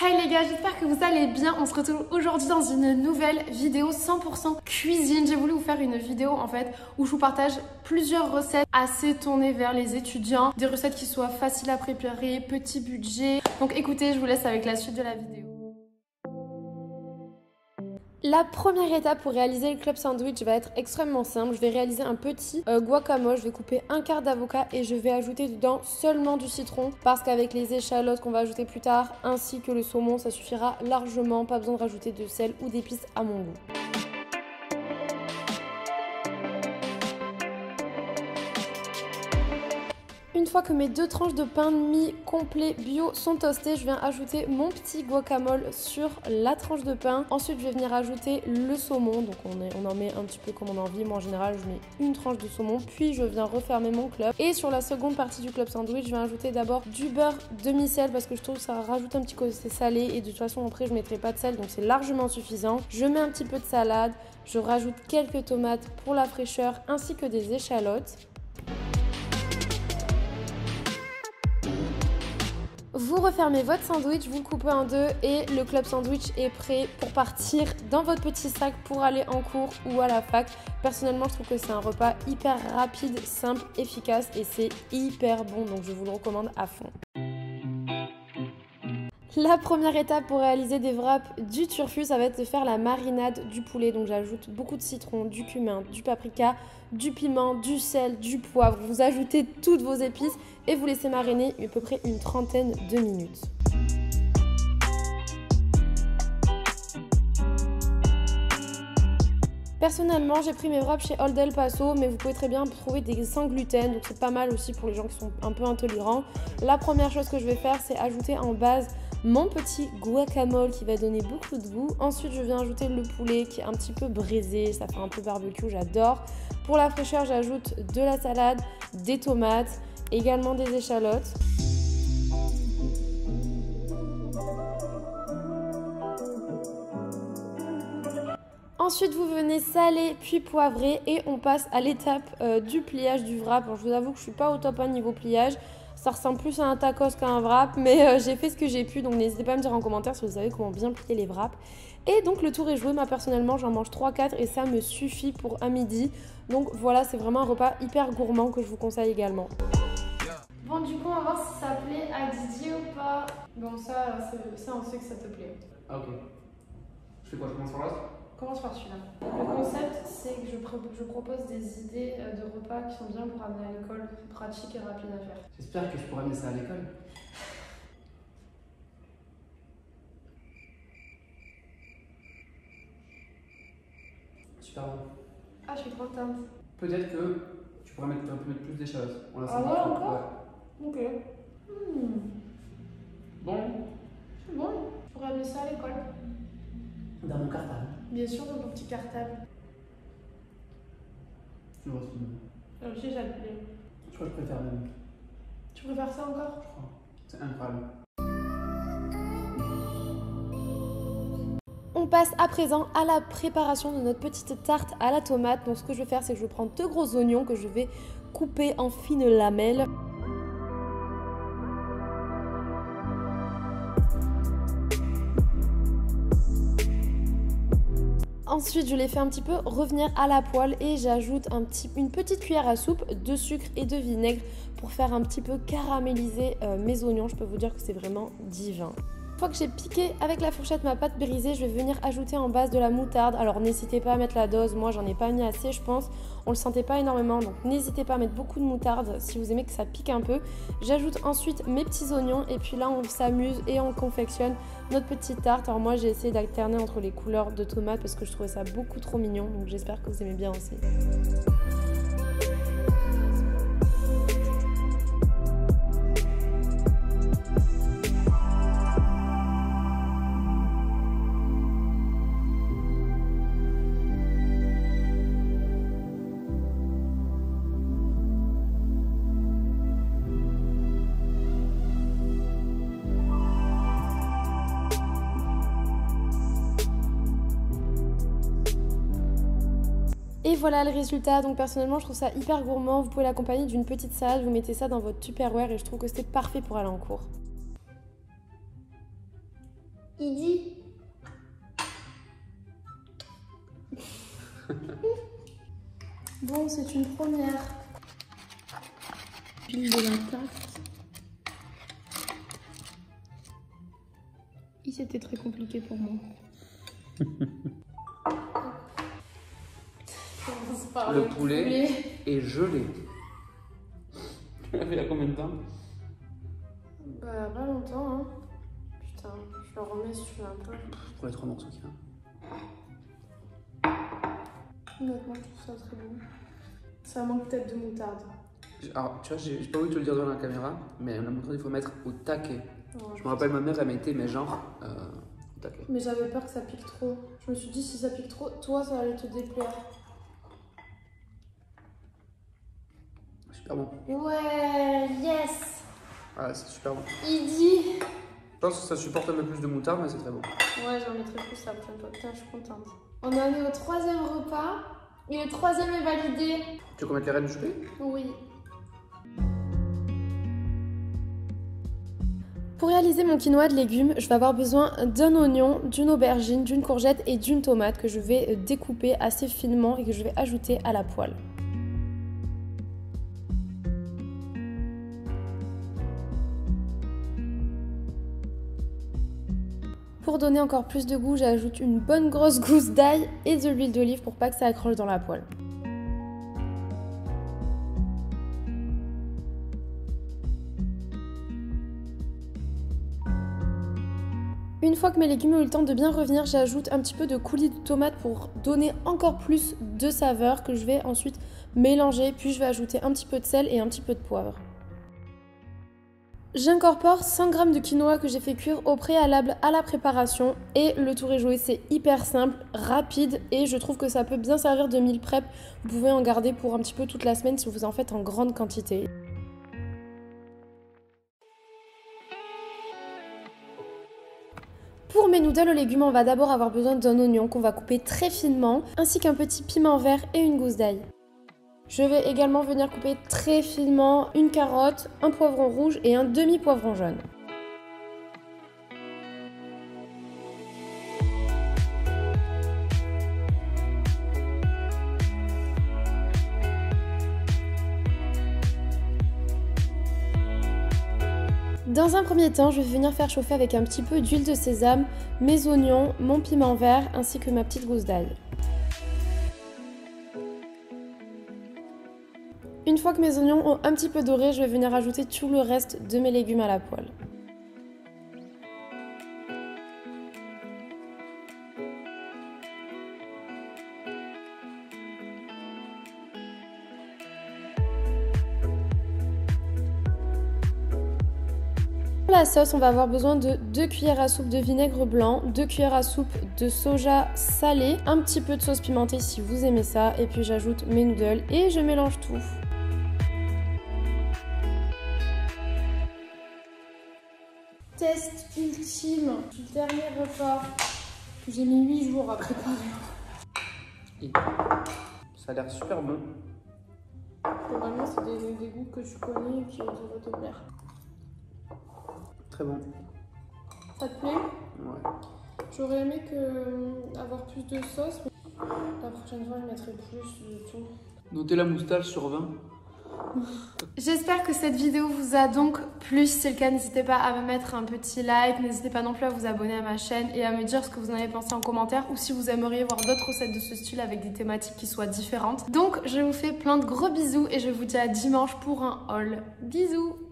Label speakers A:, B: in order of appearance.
A: Hey les gars, j'espère que vous allez bien. On se retrouve aujourd'hui dans une nouvelle vidéo 100% cuisine. J'ai voulu vous faire une vidéo en fait où je vous partage plusieurs recettes assez tournées vers les étudiants. Des recettes qui soient faciles à préparer, petit budget. Donc écoutez, je vous laisse avec la suite de la vidéo. La première étape pour réaliser le club sandwich va être extrêmement simple. Je vais réaliser un petit guacamole. Je vais couper un quart d'avocat et je vais ajouter dedans seulement du citron parce qu'avec les échalotes qu'on va ajouter plus tard ainsi que le saumon, ça suffira largement. Pas besoin de rajouter de sel ou d'épices à mon goût. Une fois que mes deux tranches de pain de mie complet bio sont toastées, je viens ajouter mon petit guacamole sur la tranche de pain. Ensuite, je vais venir ajouter le saumon. Donc on en met un petit peu comme on a envie. Moi, en général, je mets une tranche de saumon. Puis, je viens refermer mon club. Et sur la seconde partie du club sandwich, je vais ajouter d'abord du beurre demi-sel parce que je trouve que ça rajoute un petit côté salé. Et de toute façon, après, je ne mettrai pas de sel. Donc, c'est largement suffisant. Je mets un petit peu de salade. Je rajoute quelques tomates pour la fraîcheur ainsi que des échalotes. Vous refermez votre sandwich, vous le coupez en deux et le club sandwich est prêt pour partir dans votre petit sac pour aller en cours ou à la fac. Personnellement, je trouve que c'est un repas hyper rapide, simple, efficace et c'est hyper bon, donc je vous le recommande à fond. La première étape pour réaliser des wraps du turfu, ça va être de faire la marinade du poulet. Donc j'ajoute beaucoup de citron, du cumin, du paprika, du piment, du sel, du poivre. Vous ajoutez toutes vos épices et vous laissez mariner à peu près une trentaine de minutes. Personnellement, j'ai pris mes wraps chez Old El Paso, mais vous pouvez très bien trouver des sans gluten, donc c'est pas mal aussi pour les gens qui sont un peu intolérants. La première chose que je vais faire, c'est ajouter en base mon petit guacamole qui va donner beaucoup de goût. Ensuite, je viens ajouter le poulet qui est un petit peu braisé, ça fait un peu barbecue, j'adore. Pour la fraîcheur, j'ajoute de la salade, des tomates, également des échalotes. Ensuite, vous venez saler puis poivrer et on passe à l'étape du pliage du wrap. Bon, je vous avoue que je ne suis pas au top 1 niveau pliage. Ça ressemble plus à un tacos qu'à un wrap, mais j'ai fait ce que j'ai pu. Donc n'hésitez pas à me dire en commentaire si vous savez comment bien plier les wraps. Et donc le tour est joué. Moi personnellement, j'en mange 3-4 et ça me suffit pour un midi. Donc voilà, c'est vraiment un repas hyper gourmand que je vous conseille également. Bon, du coup, on va voir si ça plaît à Didier ou pas. Bon, ça on sait que ça te plaît.
B: Ah, ok. Je fais quoi? Je commence par l'autre?
A: Commence par celui-là. Le concept, c'est que je propose des idées de repas qui sont bien pour amener à l'école, pratiques et rapides à faire.
B: J'espère que je pourrai amener ça à l'école. Super bon.
A: Ah, je suis contente.
B: Peut-être que tu pourrais mettre un peu plus d'échalotes.
A: Ah ouais, encore? Ouais. Ok.
B: Bon.
A: C'est bon. Je pourrais amener ça à l'école.
B: Dans mon cartable.
A: Bien sûr, dans mon petit cartable.
B: Tu le retrouves.
A: Aussi, ça te plaît.
B: Je crois que je préfère même.
A: Tu préfères ça encore?
B: Je crois. C'est incroyable.
A: On passe à présent à la préparation de notre petite tarte à la tomate. Donc ce que je vais faire, c'est que je vais prendre 2 gros oignons que je vais couper en fines lamelles. Ensuite, je les fais un petit peu revenir à la poêle et j'ajoute une petite cuillère à soupe de sucre et de vinaigre pour faire un petit peu caraméliser mes oignons. Je peux vous dire que c'est vraiment divin. Une fois que j'ai piqué avec la fourchette ma pâte brisée, je vais venir ajouter en base de la moutarde. Alors n'hésitez pas à mettre la dose, moi j'en ai pas mis assez je pense, on le sentait pas énormément, donc n'hésitez pas à mettre beaucoup de moutarde si vous aimez que ça pique un peu. J'ajoute ensuite mes petits oignons et puis là on s'amuse et on confectionne notre petite tarte. Alors moi j'ai essayé d'alterner entre les couleurs de tomates parce que je trouvais ça beaucoup trop mignon, donc j'espère que vous aimez bien aussi. Et voilà le résultat, donc personnellement je trouve ça hyper gourmand, vous pouvez l'accompagner d'une petite salade, vous mettez ça dans votre Tupperware et je trouve que c'était parfait pour aller en cours. Il dit. Bon, c'est une première. Pile de la tarte. C'était très compliqué pour moi.
B: Le poulet est gelé. Tu l'as fait il y a combien de temps?
A: Bah, pas longtemps, hein. Putain, je le remets si tu veux un peu.
B: Pour les 3 morceaux qu'il y a.
A: Honnêtement, je trouve ça très bon. Ça manque peut-être de moutarde.
B: Alors, tu vois, j'ai pas voulu te le dire devant la caméra, mais la moutarde, il faut mettre au taquet.
A: Oh,
B: je me rappelle, ma mère, elle mettait, mais genre, au taquet.
A: Mais j'avais peur que ça pique trop. Je me suis dit, si ça pique trop, toi, ça allait te déplaire.
B: Super bon.
A: Ouais, yes!
B: Ah, c'est super bon.
A: Il dit.
B: Je pense que ça supporte un peu plus de moutarde, mais c'est très bon.
A: Ouais, j'en mettrai plus la prochaine fois. Putain, je suis contente. On en est au 3e repas. Et le 3e est validé.
B: Tu veux qu'on mette les rênes du choulet?
A: Oui. Pour réaliser mon quinoa de légumes, je vais avoir besoin d'un oignon, d'une aubergine, d'une courgette et d'une tomate que je vais découper assez finement et que je vais ajouter à la poêle. Pour donner encore plus de goût, j'ajoute une bonne grosse gousse d'ail et de l'huile d'olive pour pas que ça accroche dans la poêle. Une fois que mes légumes ont eu le temps de bien revenir, j'ajoute un petit peu de coulis de tomate pour donner encore plus de saveur que je vais ensuite mélanger, puis je vais ajouter un petit peu de sel et un petit peu de poivre. J'incorpore 100 g de quinoa que j'ai fait cuire au préalable à la préparation et le tour est joué. C'est hyper simple, rapide et je trouve que ça peut bien servir de meal prep. Vous pouvez en garder pour un petit peu toute la semaine si vous en faites en grande quantité. Pour mes noodles aux légumes, on va d'abord avoir besoin d'un oignon qu'on va couper très finement, ainsi qu'un petit piment vert et une gousse d'ail. Je vais également venir couper très finement une carotte, un poivron rouge et un demi-poivron jaune. Dans un premier temps, je vais venir faire chauffer avec un petit peu d'huile de sésame mes oignons, mon piment vert ainsi que ma petite gousse d'ail. Une fois que mes oignons ont un petit peu doré, je vais venir ajouter tout le reste de mes légumes à la poêle. Pour la sauce, on va avoir besoin de 2 cuillères à soupe de vinaigre blanc, 2 cuillères à soupe de soja salé, un petit peu de sauce pimentée si vous aimez ça, et puis j'ajoute mes noodles et je mélange tout. Test ultime du dernier repas que j'ai mis 8 jours à préparer.
B: Ça a l'air super bon.
A: Normalement, c'est des goûts que tu connais et qui devraient te plaire.
B: Très bon.
A: Ça te plaît?
B: Ouais.
A: J'aurais aimé avoir plus de sauce, mais la prochaine fois, je mettrai plus de tout.
B: Notez la moustache sur 20.
A: J'espère que cette vidéo vous a donc plu. Si c'est le cas, n'hésitez pas à me mettre un petit like. N'hésitez pas non plus à vous abonner à ma chaîne et à me dire ce que vous en avez pensé en commentaire ou si vous aimeriez voir d'autres recettes de ce style avec des thématiques qui soient différentes. Donc, je vous fais plein de gros bisous et je vous dis à dimanche pour un haul. Bisous!